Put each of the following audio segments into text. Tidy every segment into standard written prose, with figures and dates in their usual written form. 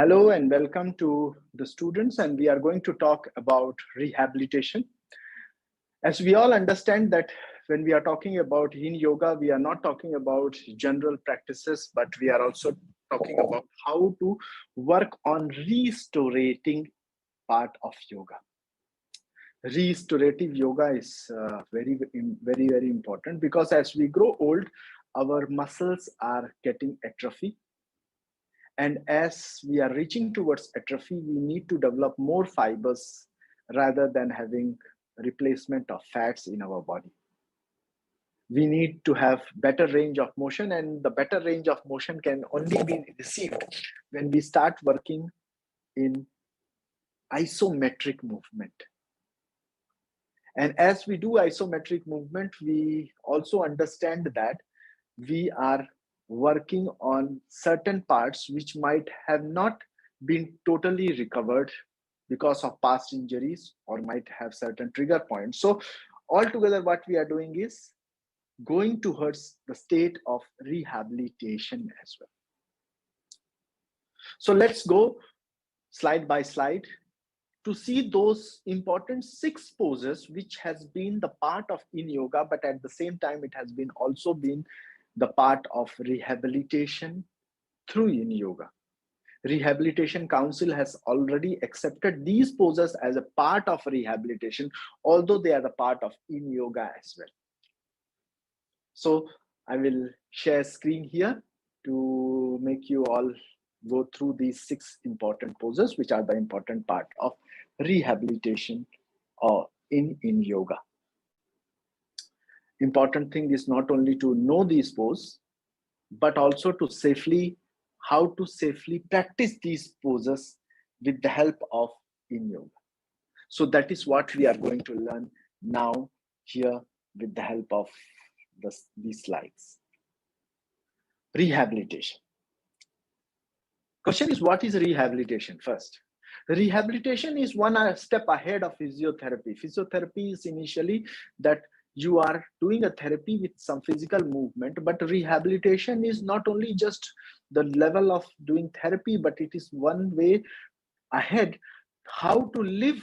Hello and welcome to the students, and we are going to talk about rehabilitation. As we all understand that when we are talking about yin yoga, we are not talking about general practices, but we are also talking about how to work on restorating part of yoga. Restorative yoga is very important because as we grow old, our muscles are getting atrophy. And as we are reaching towards atrophy, we need to develop more fibers rather than having replacement of fats in our body. We need to have better range of motion, and the better range of motion can only be received when we start working in isometric movement. And as we do isometric movement, we also understand that we are working on certain parts which might have not been totally recovered because of past injuries or might have certain trigger points. So altogether, what we are doing is going towards the state of rehabilitation as well. So let's go slide by slide to see those important 6 poses which has been the part of yin yoga, but at the same time it has been also been the part of rehabilitation through yin yoga. Rehabilitation Council has already accepted these poses as a part of rehabilitation, although they are the part of yin yoga as well. So I will share screen here to make you all go through these 6 important poses, which are the important part of rehabilitation or in yoga. Important thing is not only to know these poses, but also to how to safely practice these poses with the help of yin yoga. So that is what we are going to learn now here with the help of these slides. Rehabilitation. Question is, what is rehabilitation first? Rehabilitation is one step ahead of physiotherapy. Physiotherapy is initially that you are doing a therapy with some physical movement, but rehabilitation is not only just the level of doing therapy, but it is one way ahead how to live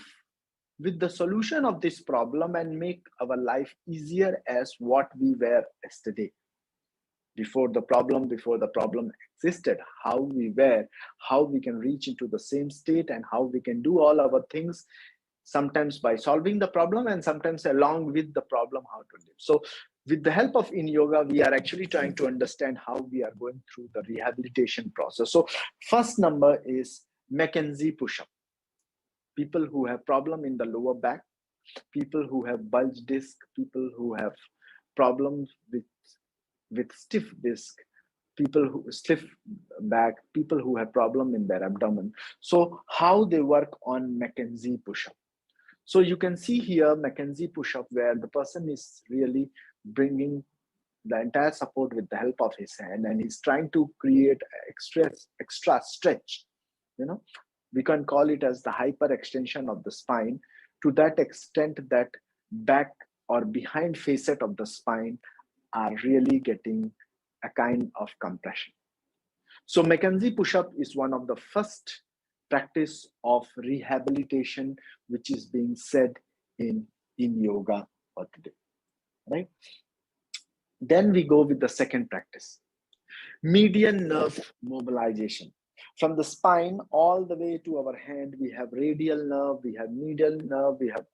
with the solution of this problem and make our life easier as what we were yesterday. Before the problem existed, how we were, how we can reach into the same state, and how we can do all our things, sometimes by solving the problem and sometimes along with the problem, how to live. So with the help of yin yoga, we are actually trying to understand how we are going through the rehabilitation process. So first number is Mckenzie Push Up. People who have problem in the lower back, people who have bulge disc, people who have problems with stiff disc, people who stiff back, people who have problem in their abdomen. So how they work on Mckenzie push-up. So you can see here Mckenzie push-up, where the person is really bringing the entire support with the help of his hand, and he's trying to create extra stretch. We can call it as the hyper extension of the spine, to that extent that back or behind facet of the spine are really getting a kind of compression. So Mckenzie push-up is one of the first practice of rehabilitation which is being said in yoga for today, right? Then we go with the second practice, median nerve mobilization. From the spine all the way to our hand, we have radial nerve, we have medial nerve, we have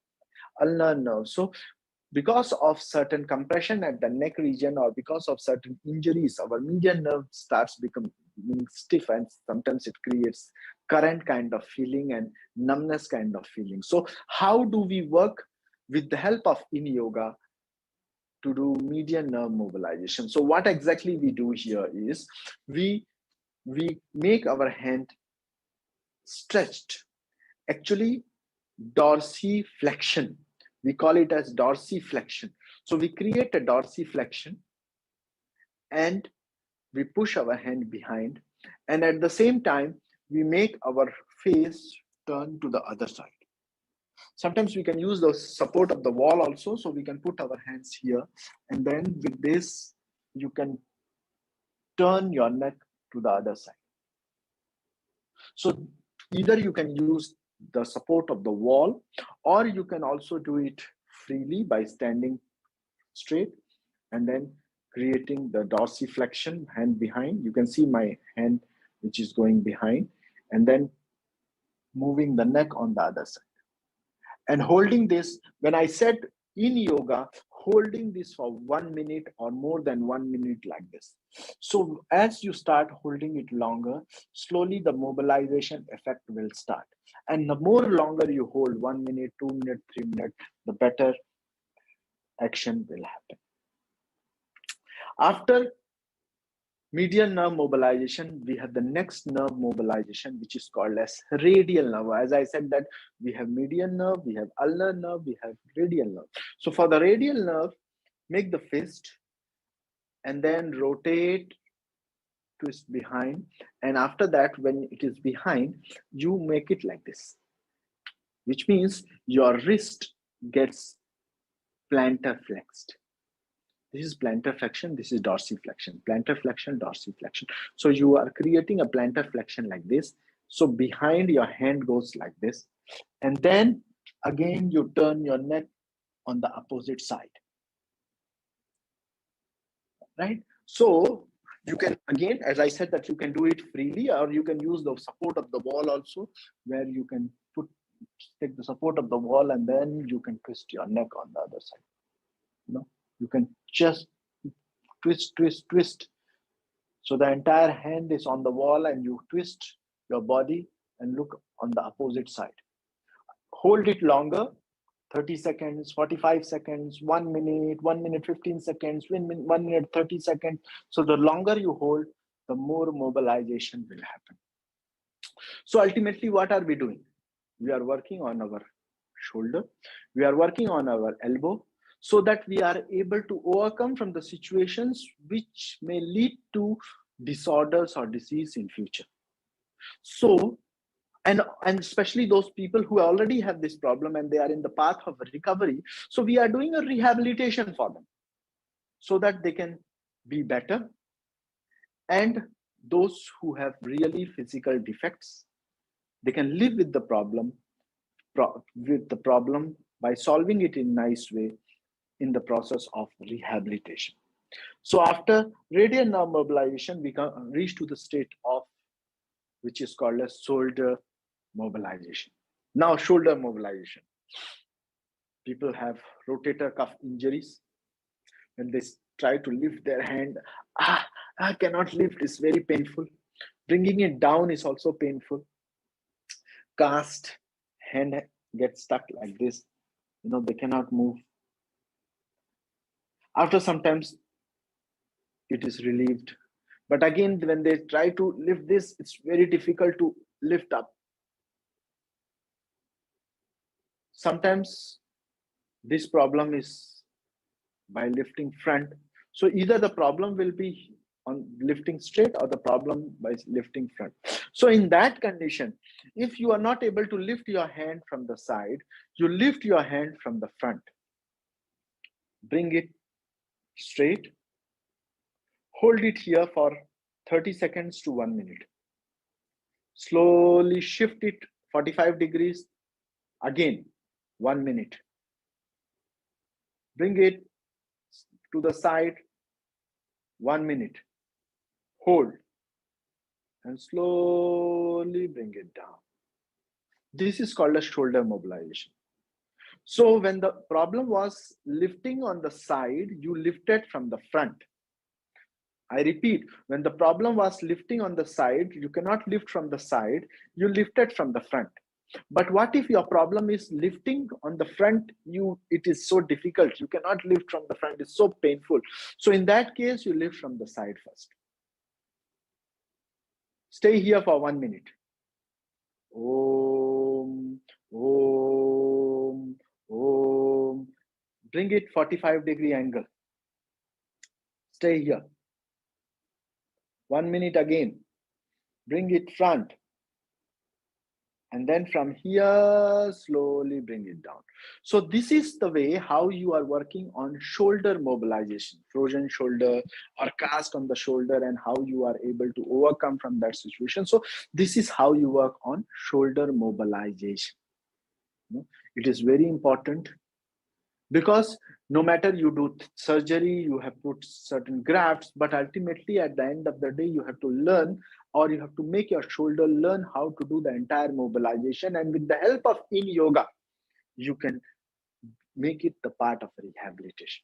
ulnar nerve. So because of certain compression at the neck region or because of certain injuries, our median nerve starts becoming stiff, and sometimes it creates current kind of feeling and numbness kind of feeling. So how do we work with the help of yin yoga to do median nerve mobilization? So what exactly we do here is we make our hand stretched, actually dorsiflexion. We call it as dorsiflexion. So we create a dorsiflexion and we push our hand behind, and at the same time we make our face turn to the other side. Sometimes we can use the support of the wall also, so we can put our hands here, and then with this you can turn your neck to the other side. So either you can use the support of the wall, or you can also do it freely by standing straight and then creating the dorsiflexion, hand behind. You can see my hand which is going behind, and then moving the neck on the other side and holding this. When I said in yoga, holding this for 1 minute or more than 1 minute like this. So as you start holding it longer, slowly the mobilization effect will start. And the more longer you hold, 1 minute, 2 minutes, 3 minutes, the better action will happen. After medial nerve mobilization, we have the next nerve mobilization, which is called as radial nerve. As I said that we have median nerve, we have ulnar nerve, we have radial nerve. So for the radial nerve, make the fist and then rotate, twist behind. And after that, when it is behind, you make it like this, which means your wrist gets plantar flexed. This is plantar flexion, this is dorsiflexion, plantar flexion, dorsiflexion. So you are creating a plantar flexion like this. So behind your hand goes like this. And then again, you turn your neck on the opposite side. Right? So you can, again, as I said, that you can do it freely, or you can use the support of the wall also, where you can take the support of the wall and then you can twist your neck on the other side. You can just twist, twist, twist. So the entire hand is on the wall and you twist your body and look on the opposite side. Hold it longer, 30 seconds, 45 seconds, 1 minute, 1 minute, 15 seconds, 1 minute, 30 seconds. So the longer you hold, the more mobilization will happen. So ultimately, what are we doing? We are working on our shoulder. We are working on our elbow, so that we are able to overcome from the situations which may lead to disorders or disease in future. So, and especially those people who already have this problem and they are in the path of recovery. So we are doing a rehabilitation for them so that they can be better. And those who have really physical defects, they can live with the problem by solving it in a nice way in the process of rehabilitation. So after radial nerve mobilization, we can reach to the state of which is called as shoulder mobilization. Now, shoulder mobilization. People have rotator cuff injuries. When they try to lift their hand, I cannot lift, it's very painful. Bringing it down is also painful. Cast hand gets stuck like this. They cannot move. After sometimes it is relieved. But again, when they try to lift this, it's very difficult to lift up. Sometimes this problem is by lifting front. So either the problem will be on lifting straight or the problem by lifting front. So in that condition, if you are not able to lift your hand from the side, you lift your hand from the front. Bring it straight. Hold it here for 30 seconds to 1 minute. Slowly shift it 45 degrees. Again, 1 minute. Bring it to the side, 1 minute. Hold. And slowly bring it down. This is called a shoulder mobilization. So when the problem was lifting on the side, you lifted from the front. I repeat, when the problem was lifting on the side, you cannot lift from the side, you lifted from the front. But what if your problem is lifting on the front? It is so difficult. You cannot lift from the front. It's so painful. So in that case, you lift from the side first. Stay here for 1 minute. Om, Om, Om. Bring it 45-degree angle. Stay here. 1 minute again. Bring it front. And then from here, slowly bring it down. So this is the way how you are working on shoulder mobilization, frozen shoulder or cast on the shoulder, and how you are able to overcome from that situation. So this is how you work on shoulder mobilization. It is very important, because no matter you do surgery, you have put certain grafts, but ultimately at the end of the day, you have to learn, or you have to make your shoulder learn how to do the entire mobilization. And with the help of in yoga, you can make it the part of rehabilitation.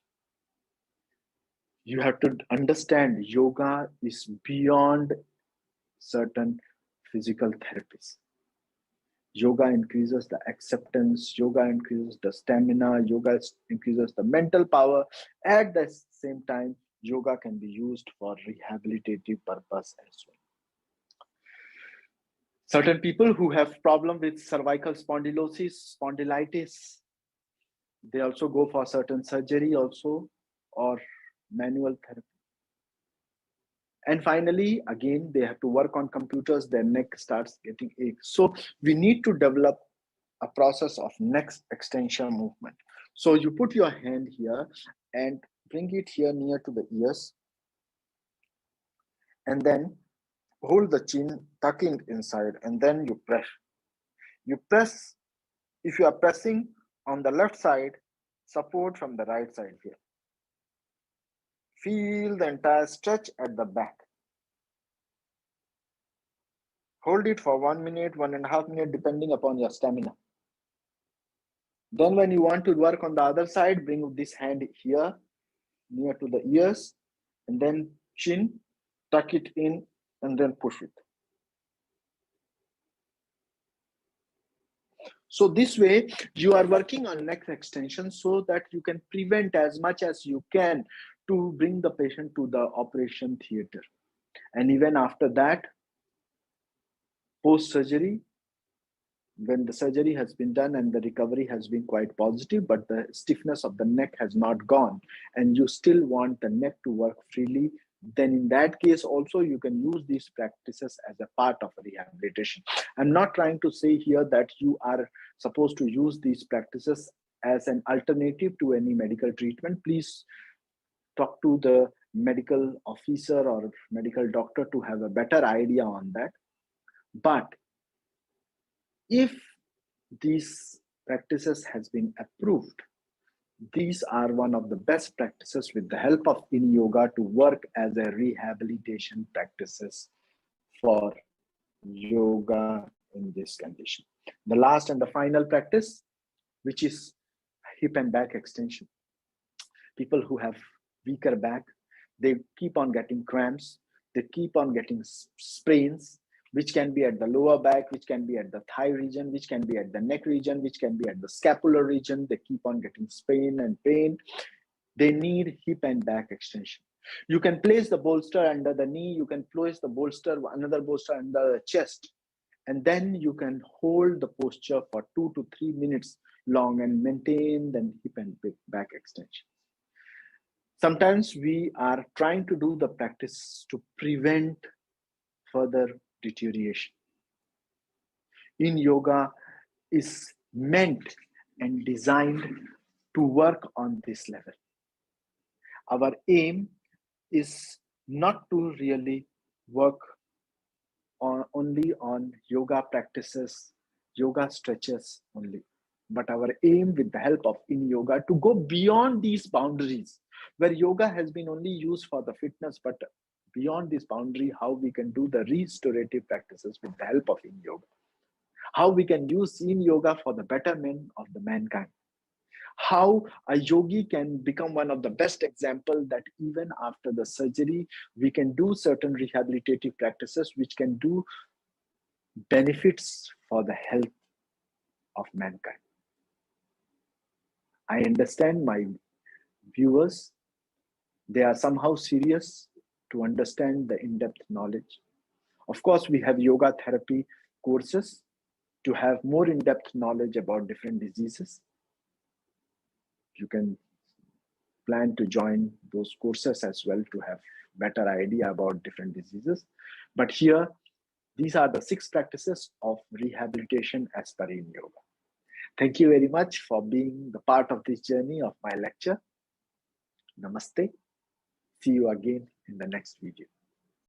You have to understand yoga is beyond certain physical therapies. Yoga increases the acceptance, yoga increases the stamina, yoga increases the mental power. At the same time, yoga can be used for rehabilitative purpose as well. Certain people who have problem with cervical spondylosis, spondylitis, they also go for certain surgery also, or manual therapy. And finally, again, they have to work on computers, their neck starts getting aches. So we need to develop a process of neck extension movement. So you put your hand here and bring it here near to the ears, and then hold the chin, tucking inside, and then you press. You press. If you are pressing on the left side, support from the right side here. Feel the entire stretch at the back. Hold it for 1 minute, 1.5 minutes, depending upon your stamina. Then when you want to work on the other side, bring this hand here near to the ears, and then chin, tuck it in, and then push it. So this way, you are working on neck extension so that you can prevent as much as you can to bring the patient to the operation theater. And even after that, post-surgery, when the surgery has been done and the recovery has been quite positive, but the stiffness of the neck has not gone, and you still want the neck to work freely, then in that case also you can use these practices as a part of rehabilitation. I'm not trying to say here that you are supposed to use these practices as an alternative to any medical treatment. Please talk to the medical officer or medical doctor to have a better idea on that. But if these practices has been approved, these are one of the best practices with the help of in yoga to work as a rehabilitation practices for yoga in this condition. The last and the final practice, which is hip and back extension. People who have weaker back, they keep on getting cramps, they keep on getting sprains, which can be at the lower back, which can be at the thigh region, which can be at the neck region, which can be at the scapular region. They keep on getting sprain and pain. They need hip and back extension. You can place the bolster under the knee, you can place the bolster, another bolster under the chest, and then you can hold the posture for 2 to 3 minutes long and maintain the hip and back extension. Sometimes we are trying to do the practice to prevent further deterioration. In yoga is meant and designed to work on this level. Our aim is not to really work only on yoga practices, yoga stretches only, but our aim with the help of in yoga to go beyond these boundaries where yoga has been only used for the fitness, but beyond this boundary, how we can do the restorative practices with the help of in yoga, how we can use in yoga for the betterment of the mankind, how a yogi can become one of the best examples that even after the surgery, we can do certain rehabilitative practices which can do benefits for the health of mankind. I understand my viewers, they are somehow serious to understand the in-depth knowledge. Of course, we have yoga therapy courses to have more in-depth knowledge about different diseases. You can plan to join those courses as well to have better idea about different diseases. But here, These are the 6 practices of rehabilitation as per in yoga. Thank you very much for being the part of this journey of my lecture. Namaste. See you again in the next video.